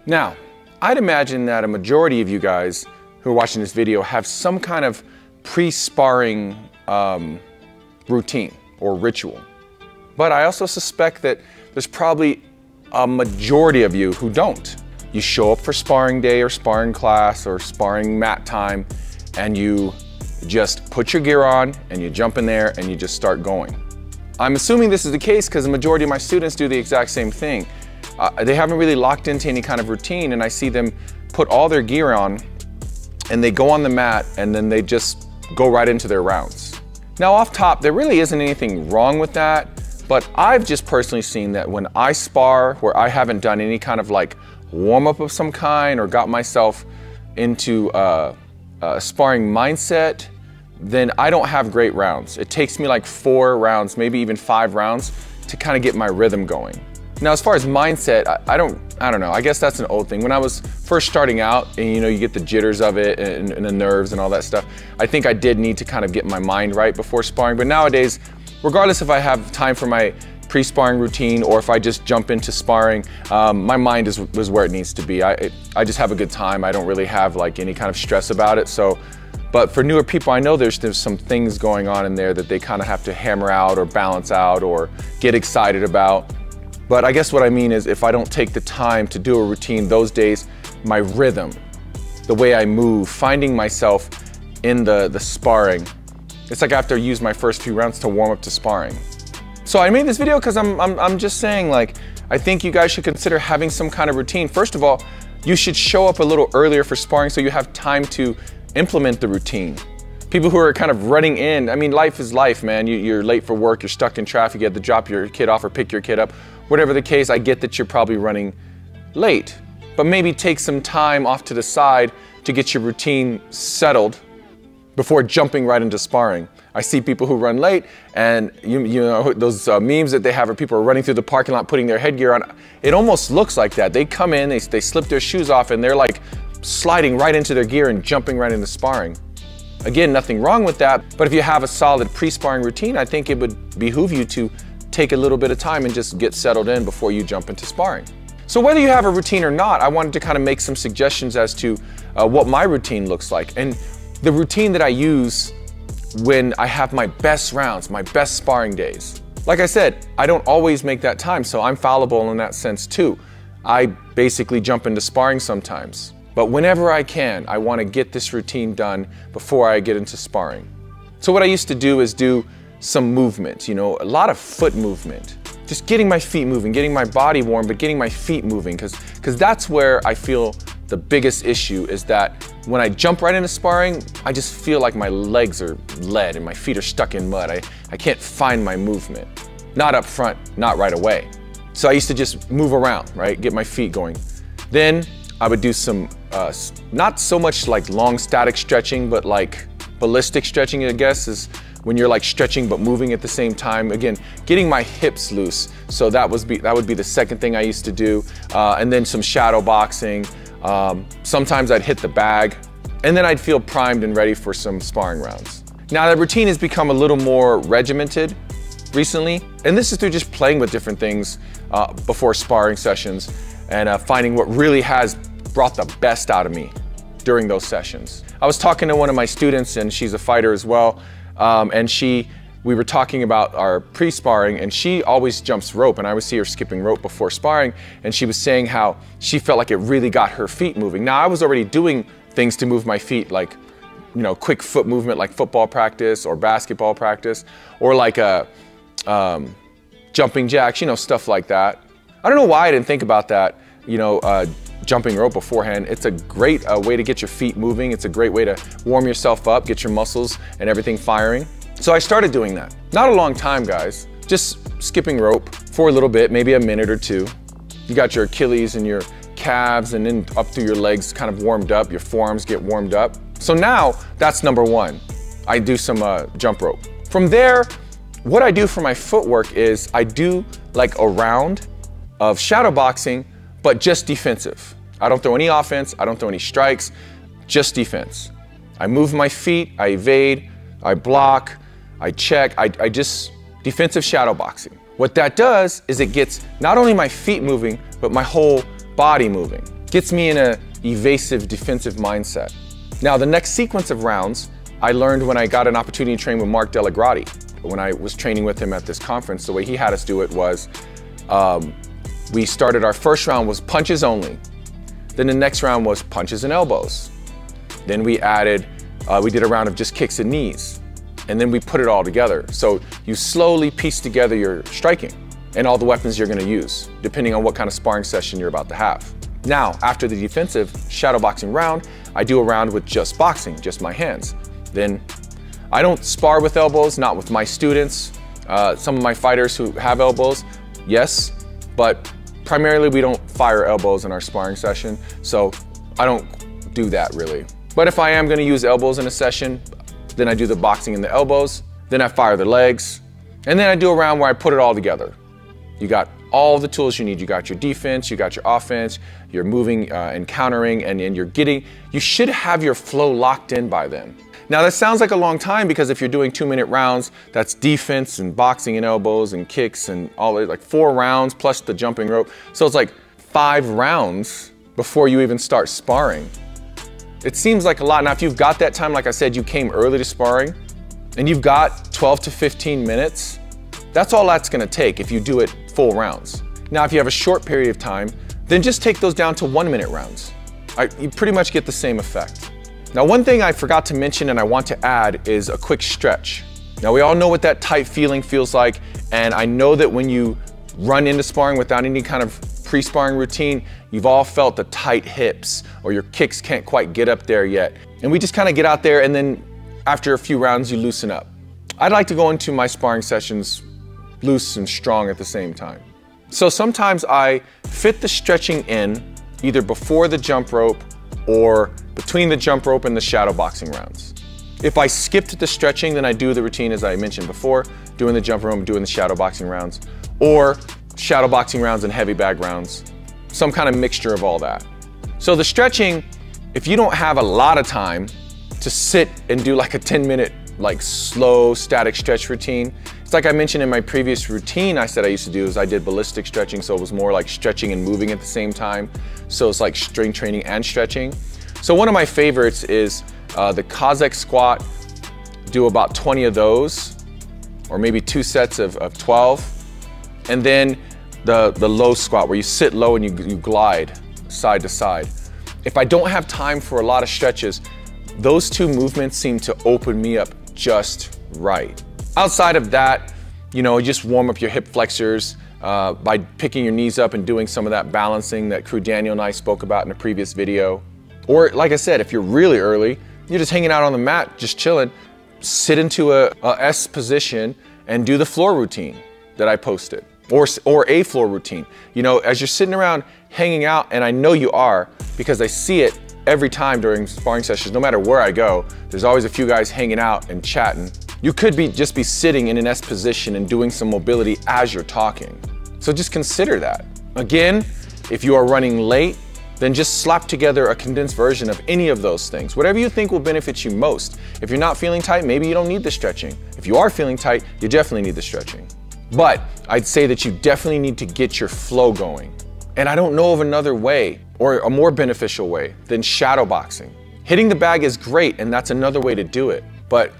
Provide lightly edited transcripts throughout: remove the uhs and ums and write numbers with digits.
Now, I'd imagine that a majority of you guys who are watching this video have some kind of pre-sparring routine or ritual. But I also suspect that there's probably a majority of you who don't. You show up for sparring day or sparring class or sparring mat time, and you just put your gear on and you jump in there and you just start going. I'm assuming this is the case because the majority of my students do the exact same thing. They haven't really locked into any kind of routine, and I see them put all their gear on and they go on the mat and then they just go right into their rounds. Now off top, there really isn't anything wrong with that, but I've just personally seen that when I spar where I haven't done any kind of like warm up of some kind or got myself into a sparring mindset, then I don't have great rounds. It takes me like 4 rounds, maybe even 5 rounds to kind of get my rhythm going. Now, as far as mindset, I don't know, I guess that's an old thing. When I was first starting out and you get the jitters of it and the nerves and all that stuff, I think I did need to kind of get my mind right before sparring. But nowadays, regardless if I have time for my pre-sparring routine or if I just jump into sparring, my mind is where it needs to be. I just have a good time. I don't really have like any kind of stress about it. But for newer people, I know there's some things going on in there that they kind of have to hammer out or balance out or get excited about. But I guess what I mean is if I don't take the time to do a routine those days, my rhythm, the way I move, finding myself in the sparring, it's like I have to use my first few rounds to warm up to sparring. So I made this video because I'm just saying, like, I think you guys should consider having some kind of routine. First of all, you should show up a little earlier for sparring so you have time to implement the routine. People who are kind of running in, I mean, life is life, man. You're late for work, you're stuck in traffic, you have to drop your kid off or pick your kid up. Whatever the case, I get that you're probably running late, but maybe take some time off to the side to get your routine settled before jumping right into sparring. I see people who run late, and you know those memes that they have where people are running through the parking lot putting their headgear on. It almost looks like that. They come in, they slip their shoes off, and they're like sliding right into their gear and jumping right into sparring. Again, nothing wrong with that, but if you have a solid pre-sparring routine, I think it would behoove you to take a little bit of time and just get settled in before you jump into sparring. So whether you have a routine or not, I wanted to kind of make some suggestions as to what my routine looks like. And the routine that I use when I have my best rounds, my best sparring days. Like I said, I don't always make that time, so I'm fallible in that sense too. I basically jump into sparring sometimes. But whenever I can, I want to get this routine done before I get into sparring. So what I used to do is do some movement, a lot of foot movement. Just getting my feet moving, getting my body warm, but getting my feet moving, because that's where I feel the biggest issue is that when I jump right into sparring, I just feel like my legs are lead and my feet are stuck in mud. I can't find my movement. Not up front, not right away. So I used to just move around, right? Get my feet going. Then I would do some, not so much like long static stretching, but like ballistic stretching, I guess, is when you're like stretching but moving at the same time. Again, getting my hips loose. So that would be the second thing I used to do. And then some shadow boxing. Sometimes I'd hit the bag, and then I'd feel primed and ready for some sparring rounds. Now the routine has become a little more regimented recently, and this is through just playing with different things before sparring sessions and finding what really has brought the best out of me during those sessions. I was talking to one of my students, and she's a fighter as well, and we were talking about our pre-sparring, and she always jumps rope, and I would see her skipping rope before sparring, and she was saying how she felt like it really got her feet moving. Now I was already doing things to move my feet, like quick foot movement, like football practice or basketball practice, or like jumping jacks, stuff like that. I don't know why I didn't think about that, jumping rope beforehand. It's a great way to get your feet moving. It's a great way to warm yourself up, get your muscles and everything firing. So I started doing that. Not a long time, guys. Just skipping rope for a little bit, maybe a minute or two. You got your Achilles and your calves and then up through your legs kind of warmed up. Your forearms get warmed up. So now that's number one. I do some jump rope. From there, what I do for my footwork is I do like a round of shadow boxing, but just defensive. I don't throw any offense, I don't throw any strikes, just defense. I move my feet, I evade, I block, I check, I just defensive shadow boxing. What that does is it gets not only my feet moving, but my whole body moving. gets me in a evasive defensive mindset. Now, the next sequence of rounds, I learned when I got an opportunity to train with Mark Delagrati. When I was training with him at this conference, the way he had us do it was, we started our first round was punches only. Then the next round was punches and elbows. Then we added, we did a round of just kicks and knees. And then we put it all together. So you slowly piece together your striking and all the weapons you're gonna use, depending on what kind of sparring session you're about to have. Now, after the defensive shadow boxing round, I do a round with just boxing, just my hands. Then I don't spar with elbows, not with my students. Some of my fighters who have elbows, yes, but primarily we don't fire elbows in our sparring session, so I don't do that really. But if I am gonna use elbows in a session, then I do the boxing and the elbows, then I fire the legs, and then I do a round where I put it all together. You got all the tools you need. You got your defense, you got your offense, you're moving and countering, and you should have your flow locked in by then. Now that sounds like a long time because if you're doing 2-minute rounds, that's defense and boxing and elbows and kicks and all that, like 4 rounds plus the jumping rope. So it's like 5 rounds before you even start sparring. It seems like a lot. Now if you've got that time, like I said, you came early to sparring and you've got 12 to 15 minutes, that's all that's gonna take if you do it full rounds. Now if you have a short period of time, then just take those down to 1-minute rounds. You pretty much get the same effect. Now one thing I forgot to mention and I want to add is a quick stretch. Now we all know what that tight feeling feels like, and I know that when you run into sparring without any kind of pre-sparring routine, you've all felt the tight hips or your kicks can't quite get up there yet. And we just kind of get out there and then after a few rounds you loosen up. I'd like to go into my sparring sessions loose and strong at the same time. So sometimes I fit the stretching in either before the jump rope or between the jump rope and the shadow boxing rounds. If I skipped the stretching, then I do the routine as I mentioned before, doing the jump rope, doing the shadow boxing rounds, or shadow boxing rounds and heavy bag rounds, some kind of mixture of all that. So the stretching, if you don't have a lot of time to sit and do like a 10-minute like slow static stretch routine, it's like I mentioned in my previous routine I said I used to do is I did ballistic stretching, so it was more like stretching and moving at the same time. So it's like strength training and stretching. So one of my favorites is the Cossack squat. Do about 20 of those, or maybe 2 sets of 12. And then the low squat where you sit low and you glide side to side. If I don't have time for a lot of stretches, those 2 movements seem to open me up just right. Outside of that, you know, just warm up your hip flexors by picking your knees up and doing some of that balancing that Crew Daniel and I spoke about in a previous video. Or like I said, if you're really early, you're just hanging out on the mat, just chilling, sit into a S position and do the floor routine that I posted, or a floor routine. You know, as you're sitting around hanging out, and I know you are because I see it every time during sparring sessions, no matter where I go, there's always a few guys hanging out and chatting. You could just be sitting in an S position and doing some mobility as you're talking. So just consider that. Again, if you are running late, then just slap together a condensed version of any of those things. Whatever you think will benefit you most. If you're not feeling tight, maybe you don't need the stretching. If you are feeling tight, you definitely need the stretching. But I'd say that you definitely need to get your flow going. And I don't know of another way or a more beneficial way than shadow boxing. Hitting the bag is great, and that's another way to do it. But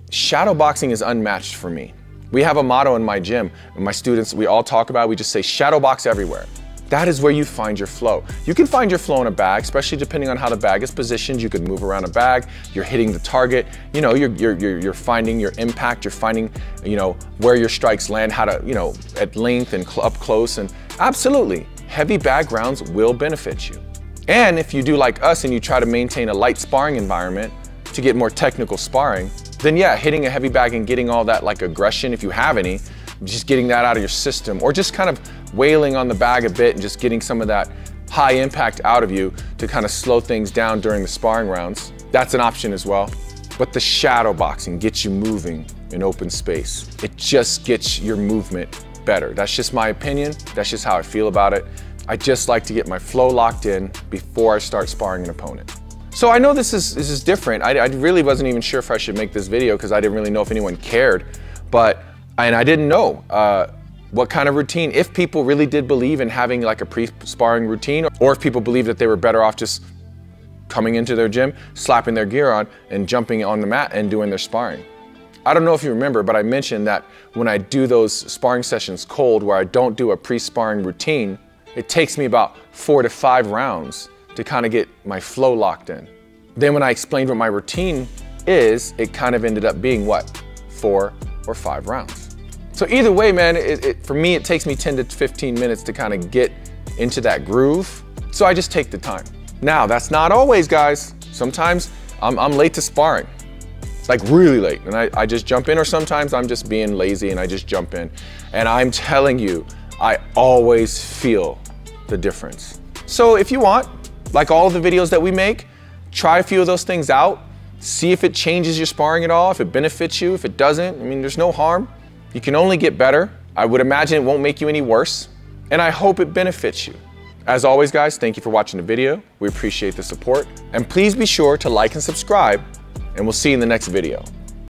shadow boxing is unmatched for me. We have a motto in my gym, and my students, we all talk about it, we just say shadow box everywhere. That is where you find your flow. You can find your flow in a bag, especially depending on how the bag is positioned. You could move around a bag, you're hitting the target, you know, you're finding your impact, you're finding, you know, where your strikes land, how to, you know, at length and up close, and absolutely, heavy bag rounds will benefit you. And if you do like us and you try to maintain a light sparring environment to get more technical sparring, then yeah, hitting a heavy bag and getting all that like aggression, if you have any, just getting that out of your system, or just kind of wailing on the bag a bit and just getting some of that high impact out of you to kind of slow things down during the sparring rounds. That's an option as well. But the shadow boxing gets you moving in open space. It just gets your movement better. That's just my opinion. That's just how I feel about it. I just like to get my flow locked in before I start sparring an opponent. So I know this is different. I really wasn't even sure if I should make this video because I didn't really know if anyone cared, and I didn't know what kind of routine, if people really did believe in having like a pre-sparring routine, or if people believe that they were better off just coming into their gym, slapping their gear on and jumping on the mat and doing their sparring. I don't know if you remember, but I mentioned that when I do those sparring sessions cold where I don't do a pre-sparring routine, it takes me about 4 to 5 rounds to kind of get my flow locked in. Then when I explained what my routine is, it kind of ended up being what? 4 or 5 rounds. So either way, man, for me, it takes me 10 to 15 minutes to kind of get into that groove. So I just take the time. Now, that's not always, guys. Sometimes I'm late to sparring, like really late, and I just jump in, or sometimes I'm just being lazy and I just jump in. And I'm telling you, I always feel the difference. So if you want, like all of the videos that we make, try a few of those things out. See if it changes your sparring at all, if it benefits you, if it doesn't. I mean, there's no harm. You can only get better. I would imagine it won't make you any worse. And I hope it benefits you. As always, guys, thank you for watching the video. We appreciate the support. And please be sure to like and subscribe, and we'll see you in the next video.